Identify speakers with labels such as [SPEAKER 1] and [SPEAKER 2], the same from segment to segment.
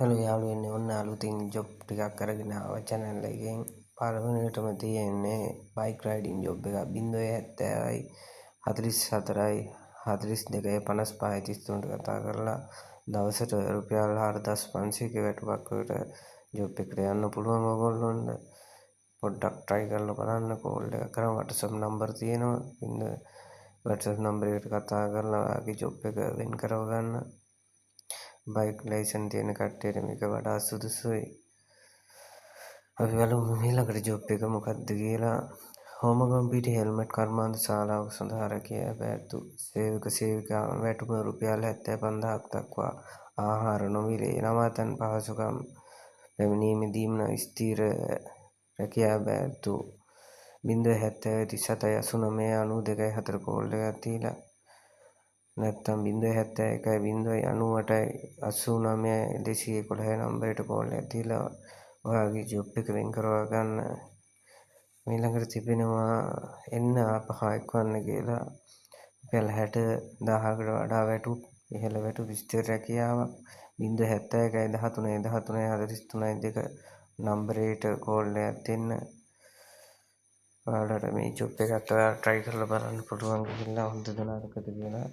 [SPEAKER 1] Hello යාළුවනේ ඔන්න අලුතින් ජොබ් ටිකක් අරගෙන ආවා channel එකෙන් පළවෙනියටම තියෙන්නේ බයික් රයිඩින් ජොබ් එකක් 070යි 44යි 42යි 55යි 33ට කතා කරලා දවසට රුපියල් 4500ක වැටුපක්කට ජොබ් එකට යන්න පුළුවන් ඕගොල්ලොන්ට පොඩ්ඩක් try කරලා බලන්න කෝල් එකක් කරා WhatsApp number තියෙනවා WhatsApp number එකට කතා කරලා ඔයාගේ ජොබ් එක වෙන් කරව ගන්න බයික් ලයිසන් තියෙන කට්ටියට මේක වඩා සුදුසුයි. අපි බලමු ඊළඟට ජොබ් එක මොකක්ද කියලා. හෝමගම්පිට හෙල්මට් කර්මාන්ත ශාලාවක සඳහා රැකියා පැවැත්වූ සේවක සේවිකාවන් වැටුප රුපියල් 75,000ක් දක්වා ආහාර නොමිලේ නවාතැන් පහසුකම් පැමිණීමේ දීමන ස්ථිර රැකියා පැවැත්වූ 070 37 89 92 4 කෝල් එකක් දීලා නැත්තම් 071 098 89 211 නම්බරයට කෝල් එකක් දීලා ඔයාගේ ජොබ් එක වෙන් කරවා ගන්න. ඊළඟට තිබෙනවා එන්න ආපහු එක්වන්න කියලා රුපියල් 60,000කට වඩා වැටුප් ඉහළ වැටුප් ස්ථිර රැකියාවක් 071 13 13 43 2 නම්බරයට කෝල් එකක් දෙන්න. ඔයාලට මේ ජොබ් එකත් ඔයාලා try කරලා බලන්න පුළුවන් කියලා හොඳද නරකද කියලා.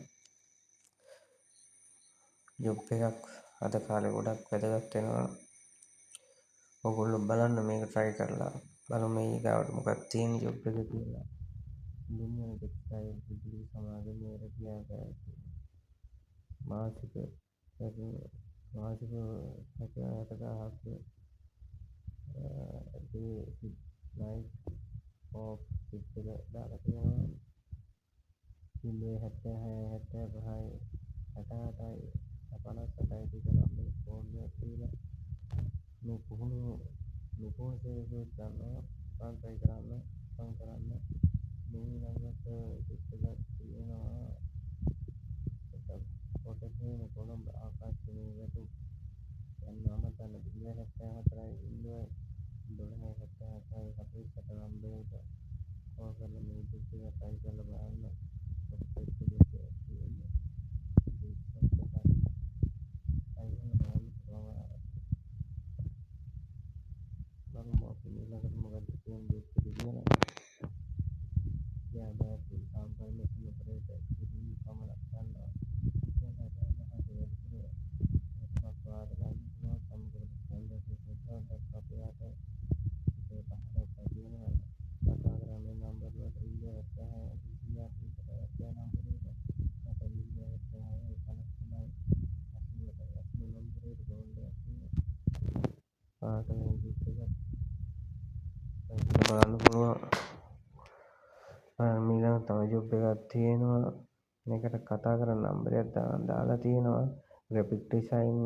[SPEAKER 1] ජොබ් එකක් අද කාලේ ගොඩක් වැදගත් වෙනවා. ඔයගොල්ලෝ බලන්න මේක try කරලා බලමු ඊගාවට මොකක්ද තියෙන ජොබ් එක කියලා. දුන්නා ටෙක්ස්ටයිල් විදුලි සමාගමේ රැකියාව පැවැත්වීම. මාසික 60,000ක night off shift එක දාලා තියෙනවා. 76 75යි 68යි 58යි 58යි කෝල් එකක් දීලා මේ පුහුණු සේවකයෙක් ගන්නවා සංසය කරන්න මේ ළඟට shift එකක් තියෙනවා. කොටසේ කොළඹ ආකාශයේ වැටු යන්න අමතන 074යි 1277යි 48 නම්බරයට කෝල් කරලා මේ ජොබ් එක try කරලා බලන්න. ඊළඟට මොකද කියන්නේ කියලා. transformation operator ඉතින් සමනක් ගන්නවා. බලන්න පුළුවන්. ඊළඟ තව ජොබ් එකක් තියෙනවා. මේකට කතා කරන නම්බරයක් දාලා තියෙනවා. graphic design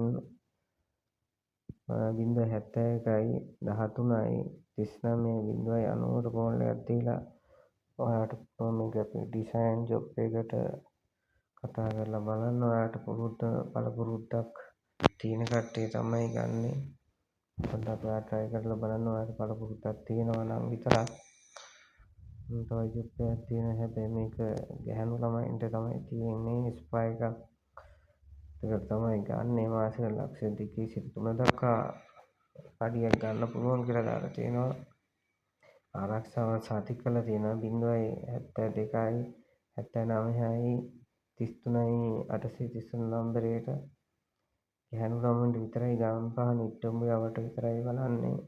[SPEAKER 1] 071යි 13යි 39යි 090ට කෝල් එකක් දීලා ඔයාලට මේ graphic design ජොබ් එකට කතා කරලා බලන්න. ඔයාලට පළපුරුද්දක් තියෙන කට්ටිය තමයි ගන්නෙ. පොඩ්ඩක් ඔයා try කරලා බලන්න. ඔයාලට පළපුරුද්දක් තියෙනවා නම් විතරක්. තව ජොබ් එකක් තියෙනවා. හැබැයි මේක ගැහැණු ළමයින්ට තමයි තියෙන්නේ. ස්පා එකක් තමයි ගන්න. මාසෙක ලක්ෂ 2 සිට 3 දක්වා පඩියක් ගන්න පුළුවන් කියලා දාලා තියෙනවා. ආරක්ෂාව සාතික කරලා තියෙනවා 072යි 79යි 33යි 833 නම්බරයට. ගැහැණු ළමයින්ට විතරයි ගාම් පහ නිට්ටඹුවට විතරයි බලන්නේ.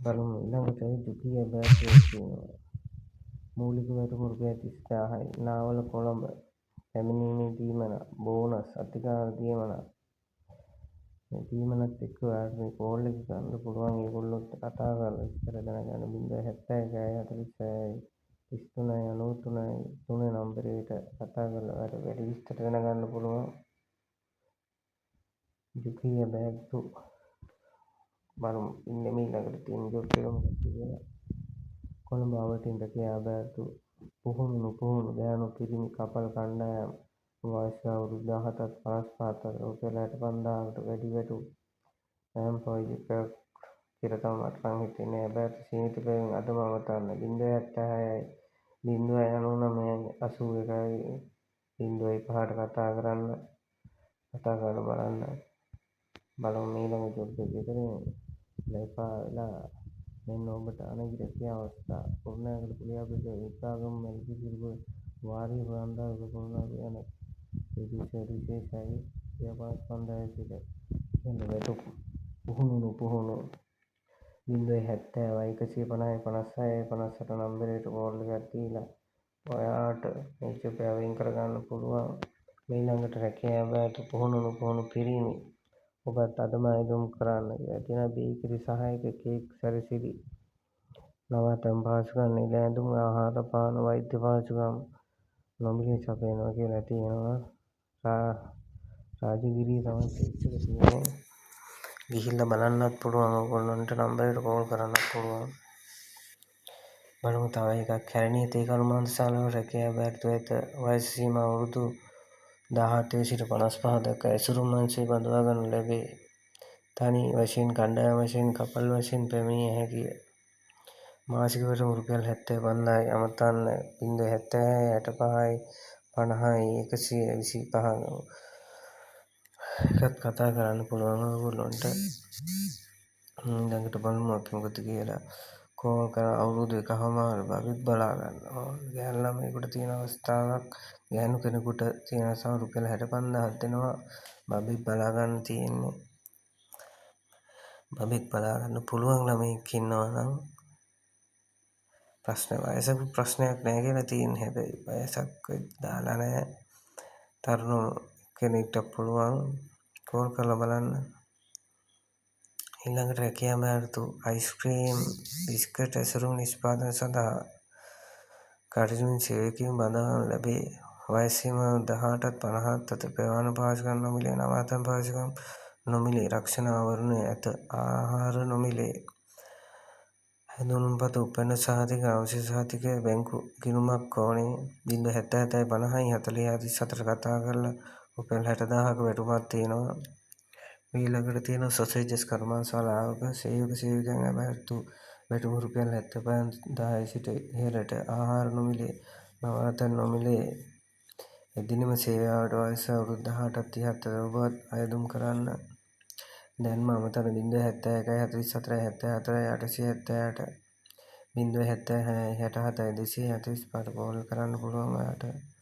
[SPEAKER 1] බලමු ඊළඟට දුකිය බෑස්ට් තියෙනවා. මූලික වැටුප රුපියල් 30000යි. නාවල කොළඹ පැමිණීමේ දීමන බෝනස් අධිකාර දීමනත් එක්ක ඔයාලට මේ කෝල් එක ගන්න පුළුවන්. ඒගොල්ලොත් කතා කරලා විස්තර දැනගන්න 071යි 46යි 33යි 93යි 3 නම්බරයට කතා කරලා ඔයාලට වැඩි විස්තර දැනගන්න පුළුවන්. දුකිය බෑග්ට් බලමු ඉන්නේ ඊළඟට තියෙන ජොබ් එක මොකක්ද කියලා. කොළඹ අවටින් රැකියාව පැවැත්වූ පුහුණු ගෑනු පිරිමි කපල් කණ්ඩායම් වයස අවුරුදු 17ත් 55ත් අතර රුපියල් 65,000කට වැඩි වැටුප් එම්ප්ලොයි එකක් කියලා තමයි මට නම් හිතෙන්නේ. හැබැයි සීමිත බැවින් අදම අවතන්න 076යි 099යි 81යි 05ට කතා කරන්න. කතා කරලා බලන්න. බලමු ඊළඟ ජොබ් එක විතරනේ. එපා වෙලා මෙන්න ඔබට අනගිරකේ අවස්ථා. කුරුණෑගල කුලියාපිටිය විකාගම මැදිසිරිපුර වාරිය ප්‍රාන්තාවක කුරුණාගල යන විශේෂයි 55 සිට එන්න වැටුප් පුහුණු 070 150 56 58 නම්බරයට කෝල් එකක් දීලා ඔයාට මේ ජොබ් එක වෙන් කරගන්න පුළුවන්. ඊළඟට රැකියාවට පුහුණු පිරිමි ඔබත් අදම අයදුම් කරන්න කියලා තියෙනවා. බේකරි සහායක කේක් සැරසිලි නවතම් පහසුකම් නිල ඇඳුම් ආහාර පාන වෛද්‍ය පහසුකම් නොමිලේ සපයනවා කියලා තියෙනවා. රාජගිරිය තමයි පේජ් එක තියෙන්නේ. ගිහිල්ලා බලන්නත් පුළුවන්. ඔයගොල්ලන්ට නම්බරයට කෝල් කරන්නත් පුළුවන්. බලමු තව එකක්. කැලණිය තේ කර්මාන්ත ශාලාව රැකියාව බැරිතු ඇත. වයස සීමාව අවුරුදු 17 සිට 55 දක්වා ඇසුරුම් අංශය බඳවා ගනු ලැබේ. තනි වශයෙන් කණ්ඩායම් වශයෙන් කපල් වශයෙන් පැමිණිය හැකිය. මාසික වැටුප රුපියල් 75000යි. අමතන්න 070 65 50 125 එකත් කතා කරන්න පුළුවන් ඔයගොල්ලන්ට. ඊළඟට බලමු අපි මොකද කියලා. කෝල් කරලා අවුරුදු 1කමාර බබෙක් බලා ගන්න ඕන. ගෑනු ළමයෙකුට තියෙන අවස්ථාවක්. ගෑනු කෙනෙකුට තියෙන අවස්ථාව රුපියල් 65000ක් දෙනවා. බබෙක් බලා ගන්න තියෙන්නේ. බබෙක් බලා ගන්න පුළුවන් ළමයෙක් ඉන්නවා නම් වයසක ප්‍රශ්නයක් නැහැ කියලා තියෙන්නේ. හැබැයි වයසක් දාලා නැහැ. තරුණ කෙනෙක්ට පුළුවන් කෝල් කරලා බලන්න. ඊළඟට රැකියා මෑරතු අයිස්ක්‍රීම් බිස්කට් ඇසුරුම් නිෂ්පාදන සඳහා කටයුතු සේවකයන් බඳවනු ලැබේ. වයස සීමාව 18ත් 50ත් අතර. ප්‍රවාහන පහසුකම් නොමිලේ. නවාතැන් පහසුකම් නොමිලේ. රක්ෂණ ආවරණ ඇත. ආහාර නොමිලේ. හැඳුනුම්පත උපැන්න සහතික අවශේෂ සහතික බැංකු ගිණුමක් ඕනේ. 077 50 40 34 කතා කරලා රුපියල් 60000ක වැටුපක් තියෙනවා. ඊළඟට තියෙනවා සොසේජස් කර්මාන්තශාලාවක සේවක සේවිකාවන් ලැබැතු වැටුප රුපියල් 75000 සිට ඉහළට. ආහාර නොමිලේ. නවාතැන් නොමිලේ. එදිනම සේවාවට වයස අවුරුදු 18ත් 30ත් අතර. ඔබත් අයදුම් කරන්න. දැන්ම අමතන 071 44 74 878 076 67 245 කෝල් කරන්න පුළුවන් ඔයාට.